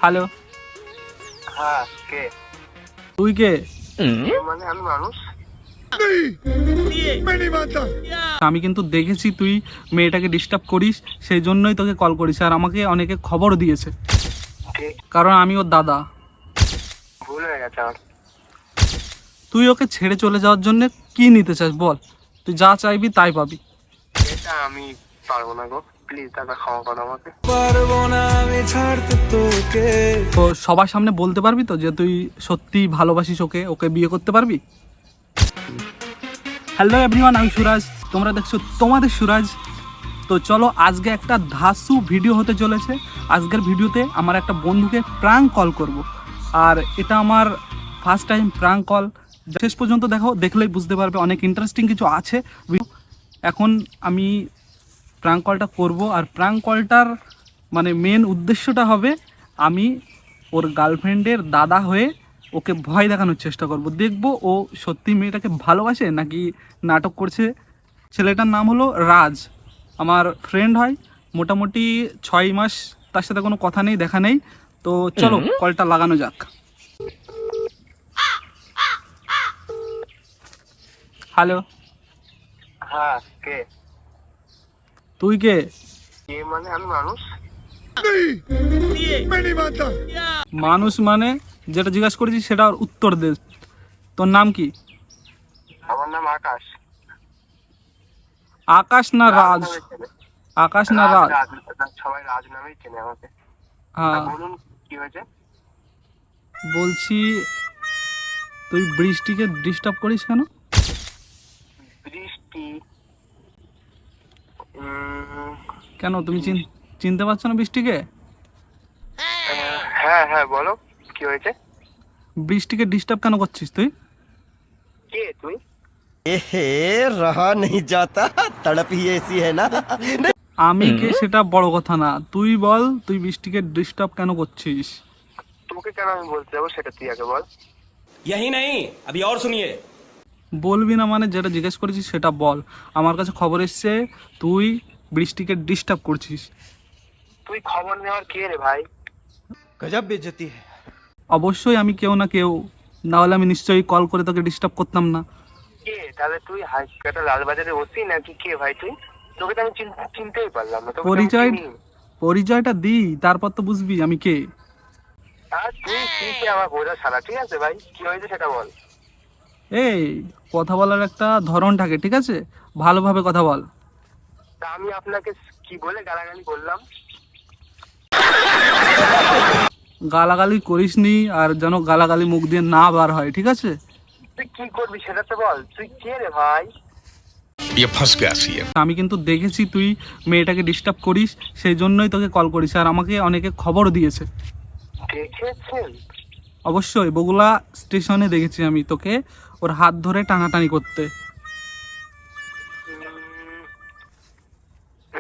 Hello. হ্যাঁ, কে? তুই কে? মানে আমি মানুষ। আমি কিন্তু দেখেছি তুই মেয়েটাকে ডিস্টার্ব করিস, সেই জন্যই তোকে কল করিস। আর আমাকে অনেকে খবরও দিয়েছে, ঠিক, কারণ আমি ওর দাদা। ভুল হয়ে গেছে আমার। তুই ওকে ছেড়ে চলে যাওয়ার জন্য কি নিতে চাস বল? তুই যা চাইবি তাই পাবি। এটা আমি পারবো না গো, প্লিজ দাদা ক্ষমা করো আমাকে। পারবো না আমি ছাড়তে তোকে। তো সবার সামনে বলতে পারবি তো যে তুই সত্যি ভালোবাসিস ওকে, ওকে বিয়ে করতে পারবি? হ্যালো এভরিওয়ান, আমি সুরাজ, তোমরা দেখছো তোমাদের সুরাজ। তো চলো, আজকে একটা ধাসু ভিডিও হতে চলেছে। আজকের ভিডিওতে আমার একটা বন্ধুকে প্রাঙ্ক কল করব। আর এটা আমার ফার্স্ট টাইম প্রাঙ্ক কল। শেষ পর্যন্ত দেখো, দেখলেই বুঝতে পারবে অনেক ইন্টারেস্টিং কিছু আছে। এখন আমি প্রাঙ্ক কলটা করব, আর প্রাঙ্ক কলটার মানে মেন উদ্দেশ্যটা হবে আমি ওর গার্লফ্রেন্ডের দাদা হয়ে ওকে ভয় দেখানোর চেষ্টা করব। দেখব ও সত্যি মেয়েটাকে ভালোবাসে নাকি নাটক করছে। ছেলেটার নাম হলো রাজ, আমার ফ্রেন্ড হয়। মোটামুটি 6 মাস তার সাথে কোনো কথা নেই, দেখা নেই। তো চলো কলটা লাগানো যাক। হ্যালো। হ্যাঁ, কে? তুই কে? কে মানে আমি মানুষ। মানুষ মানে যেটা জিজ্ঞাসা করেছি সেটার উত্তর দে। তোর নাম কি? আমার নাম আকাশ। আকাশ না রাজ? নামে চেনে। আকাশ না রাজ? সবাই রাজ নামেই চেনে আমাকে। হ্যাঁ, বলুন কি হয়েছে? বলছি তুই বৃষ্টিকে ডিস্টার্ব করিস কেন? বৃষ্টি? কেন তুমি চিনতে পারছো না বৃষ্টিকে? হ্যাঁ হ্যাঁ, বলো কি হয়েছে। বৃষ্টিকে ডিস্টার্ব কেন করছিস তুই? কে তুই? এহে রহা नहीं जाता तड़प ही ऐसी है ना। আমি কে সেটা বড় কথা না, তুই বল তুই বৃষ্টিকে ডিস্টার্ব কেন করছিস? তোকে কেন আমি বলতে যাবো সেটা তুই আগে বল। यही नहीं, अभी और सुनिए। বলবি না মানে যেটা জিজ্ঞেস করেছিস সেটা বল। আমার কাছে খবর এসছে তুই বৃষ্টিকে ডিস্টার্ব করছিস। তুই খবর নেওয়ার কে রে ভাই? गजब बेइज्जती है। অবশ্যই আমি কেউ না কেউ, না হলে আমি নিশ্চয়ই কল করে তোকে ডিস্টার্ব করতাম না। কে তাহলে? তুই হাইকটা লালবাজারে বসি নাকি কে ভাই তুই? তোকে তো আমি চিনতেই পারলাম না। তোকে তো আমি পরিচয় চিনি। পরিচয়টা দিই, তারপর তো বুঝবি আমি কে। আর তুই কে আমার বোঝা ছাড়া, ঠিক আছে ভাই, কি হয়েছে সেটা বল। এই, কথা বলার একটা ধরন থাকে, ঠিক আছে? ভালোভাবে কথা বল। তা আমি আপনাকে কি বলে গালাগালি করলাম? গালাগালি করিসনি, আর যেন গালাগালি মুখ দিয়ে না বার হয়, ঠিক আছে? তুই কি করবি সেটা তো বল। তুই কে রে ভাই? ये फंस गया सी है। আমি কিন্তু দেখেছি তুই মেয়েটাকে ডিস্টার্ব করিস, সেই জন্যই তোকে কল করিস। আর আমাকে অনেকে খবরও দিয়েছে। দেখেছেন? অবশ্যই বগুলা স্টেশনে দেখেছি আমি তোকে ওর হাত ধরে টানাটানি করতে।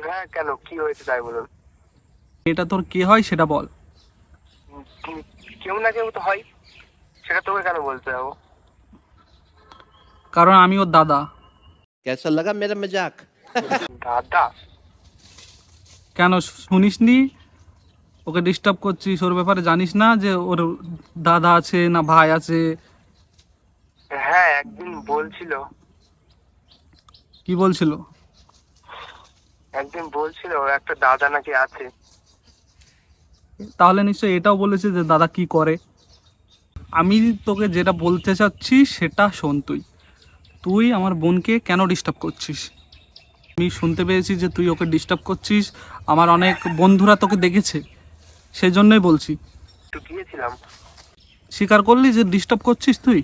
হ্যাঁ, কেন কি হয়েছে তাই বলুন। এটা তোর কে হয় সেটা বল। কেউ না কেউ তো হয়, সেটা তোকে কেন বলতে যাবো? কারণ আমি ওর দাদা। कैसा लगा मेरा मजाक? দাদা? কেন শুনিসনি? ওকে ডিস্টার্ব করছিস, ওর ব্যাপারে জানিস না যে ওর দাদা আছে না ভাই আছে? হ্যাঁ, একদিন বলছিল। কি বলছিল? একদিন বলছিল ওর একটা দাদা নাকি আছে। তাহলে নিশ্চয়ই এটাও বলেছে যে দাদা কি করে। আমি তোকে যেটা বলতে চাচ্ছি সেটা শোন। তুই তুই আমার বোনকে কেন ডিস্টার্ব করছিস? আমি শুনতে পেয়েছি যে তুই ওকে ডিস্টার্ব করছিস। আমার অনেক বন্ধুরা তোকে দেখেছে, সেই জন্যই বলছি। তো গিয়েছিলাম। স্বীকার করলি যে ডিস্টার্ব করছিস তুই?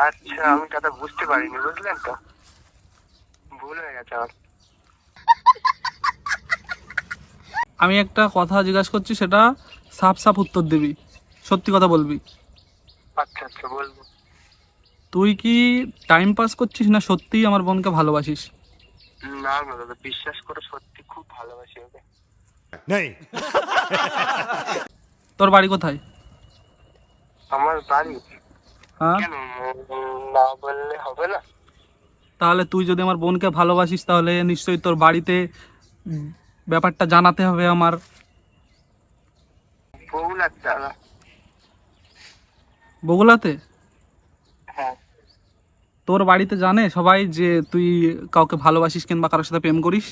আচ্ছা, আমি কথা বুঝতে পারিনি, বুঝলেন তো, ভুল হয়ে গেছে আমার। আমি একটা কথা জিজ্ঞাসা করছি, সেটা সাফ সাফ উত্তর দিবি, সত্যি কথা বলবি। আচ্ছা আচ্ছা, বলবো। তুই কি টাইম পাস করছিস না সত্যিই আমার বোনকে ভালোবাসিস? না না দাদা, বিশ্বাস করে সত্যি খুব ভালোবাসি ওকে। नहीं। তোর বাড়ি কোথায়? আমার বাড়ি? হ্যাঁ, কেন না বললে হবে না? তাহলে তুই যদি আমার বোনকে ভালোবাসিস তাহলে নিশ্চয়ই তোর বাড়িতে ব্যাপারটা জানাতে হবে আমার। বগুলাতে আমার। বগুলাতে? হ্যাঁ। তোর বাড়িতে জানে সবাই যে তুই কাউকে ভালোবাসিস কিংবা কারোর সাথে প্রেম করিস?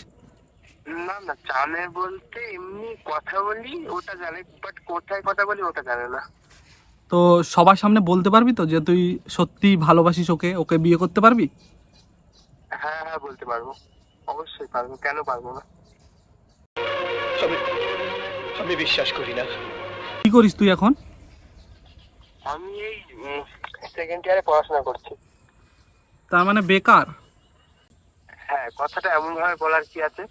না না, জানে বলতে এমনি কথা বলি ওটা জানে, বাট কোথায় কথা বলি ওটা জানে না। তো সবার সামনে বলতে পারবি তো যে তুই সত্যি ভালোবাসিস ওকে, ওকে বিয়ে করতে পারবি? হ্যাঁ হ্যাঁ বলতে পারবো, অবশ্যই পারবো, কেন পারবো না। আমি বিশ্বাস করি না। কি করিস তুই এখন? আমি এই সেকেন্ড ইয়ারে পড়াশোনা করছি। তার মানে বেকার? হ্যাঁ, কথাটা এমন ভাবে বলার কি আছে?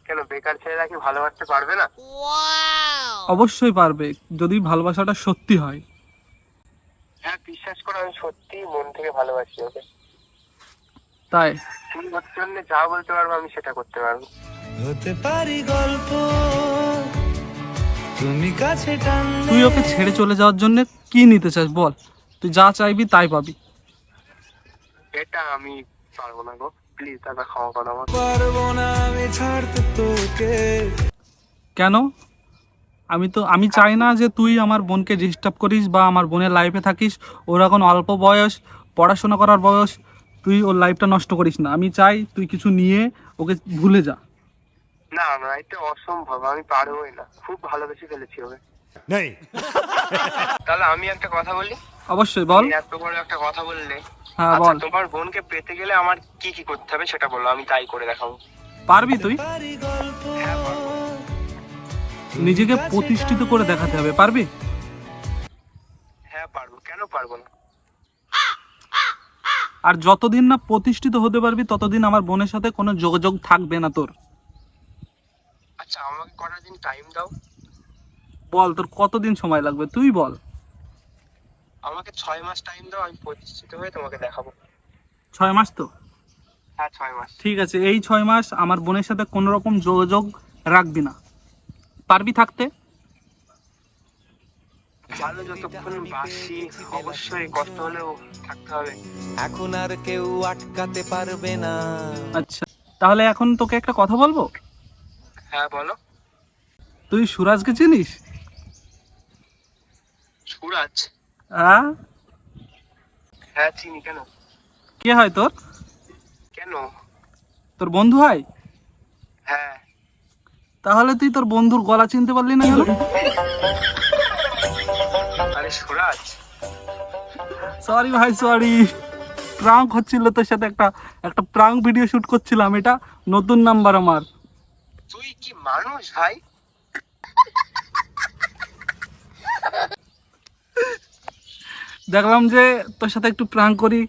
কেন বেকার ছেলেরা কি ভালোবাসতে পারবে না? অবশ্যই পারবে, যদি ভালোবাসাটা সত্যি হয়। হ্যাঁ, বিশ্বাস করো, আমি সত্যি মন থেকে ভালোবাসি ওকে। তাই? তুমি ওর জন্য যা বলতে পারবো আমি সেটা করতে পারবো। হতে পারি গল্প তুমি কাছে টানলে। তুই ওকে ছেড়ে চলে যাওয়ার জন্য কি নিতে চাস বল? তুই যা চাইবি তাই পাবি। এটা আমি পারবো না গো, প্লিজ দাদা ক্ষমা করো আমাকে। পারবো না আমি ছাড়তে তোকে। কেন? আমি চাই না যে তুই আমার বোনকে ডিস্টার্ব করিস বা আমার বোনের লাইফে থাকিস। ওর এখন অল্প বয়স, পড়াশোনা করার বয়স, তুই ওর লাইফটা নষ্ট করিস না। আমি চাই তুই কিছু নিয়ে ওকে ভুলে যা। না না, এটা অসম্ভব, আমি পারবোই না, খুব ভালোবেসে ফেলেছি ওকে। नहीं। তাহলে আমি একটা কথা বলি। অবশ্যই বল। তুমি এত বড় একটা কথা বললে, হ্যাঁ আচ্ছা বল। তোমার বোনকে পেতে গেলে আমার কি কি করতে হবে সেটা বলো, আমি তাই করে দেখাবো। পারবি তুই? পারি গল্প হ্যাঁ পারবো। নিজেকে প্রতিষ্ঠিত করে দেখাতে হবে, পারবি? হ্যাঁ পারবো, কেন পারবো না? আর যতদিন না প্রতিষ্ঠিত হতে পারবি ততদিন আমার বোনের সাথে কোনো যোগাযোগ থাকবে না তোর। আচ্ছা আমাকে কটা দিন টাইম দাও। বল তোর কতদিন সময় লাগবে, তুই বল। আমাকে 6 মাস টাইম দাও, আমি প্রতিষ্ঠিত হয়ে তোমাকে দেখাবো। 6 মাস তো? হ্যাঁ 6 মাস। ঠিক আছে, এই 6 মাস আমার বোনের সাথে কোনো রকম যোগাযোগ রাখবি না। পারবি থাকতে? ভালো, যতক্ষণ বাসি অবশ্যই কষ্ট হলেও থাকতে হবে। এখন আর কেউ আটকাতে পারবে না। আচ্ছা, তাহলে এখন তোকে একটা কথা বলবো। হ্যাঁ বলো। তুই সুরাজকে চিনিস? সুরাজ? হ্যাঁ। হ্যাঁ চিনি, কেন? কে হয় তোর? কেন? তোর বন্ধু হয়? হ্যাঁ। তাহলে তুই তোর বন্ধুর গলা চিনতে পারলি না কেন? আরে সুরাজ, সরি ভাই সরি, প্রাঙ্ক হচ্ছিল তোর সাথে, একটা প্রাঙ্ক ভিডিও শুট করছিলাম। এটা নতুন নাম্বার আমার। তুই কি মানুষ ভাই? দেখলাম যে তোর সাথে একটু প্রাঙ্ক করি,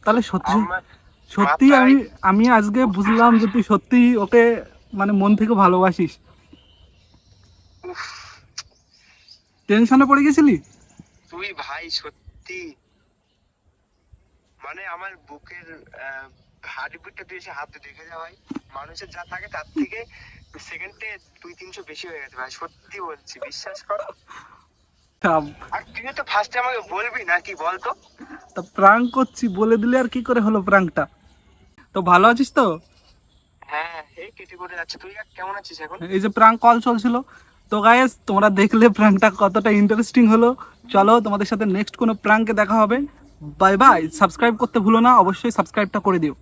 তাহলে সত্যি আমার সত্যি মাথায়- আমি আজকে বুঝলাম যে তুই সত্যি ওকে মানে মন থেকে ভালোবাসিস। টেনশনে পড়ে গেছিলি? তুই ভাই সত্যি, মানে আমার বুকের হার্টবিটটা তুই এসে হাতে দেখে যা ভাই। মানুষের যা থাকে তার থেকে সেকেন্ডে 200-300 বেশি হয়ে গেছে ভাই, সত্যি বলছি, বিশ্বাস কর। আর তুই তো ফার্স্টে আমাকে বলবি না, কি বলতো? তা প্রাঙ্ক করছি বলে দিলে আর কি করে হলো প্রাঙ্কটা? তো ভালো আছিস তো? হ্যাঁ এই কেটে কেটে যাচ্ছে। তুই কেমন আছিস এখন? এই যে প্রাঙ্ক কল চলছিল, তো গাইস তোমরা দেখলে প্রাঙ্কটা কতটা ইন্টারেস্টিং হলো। চলো তোমাদের সাথে নেক্সট কোনো প্রাঙ্কে দেখা হবে। Bye bye. সাবস্ক্রাইব করতে ভুলো না, অবশ্যই সাবস্ক্রাইবটা করে দিও।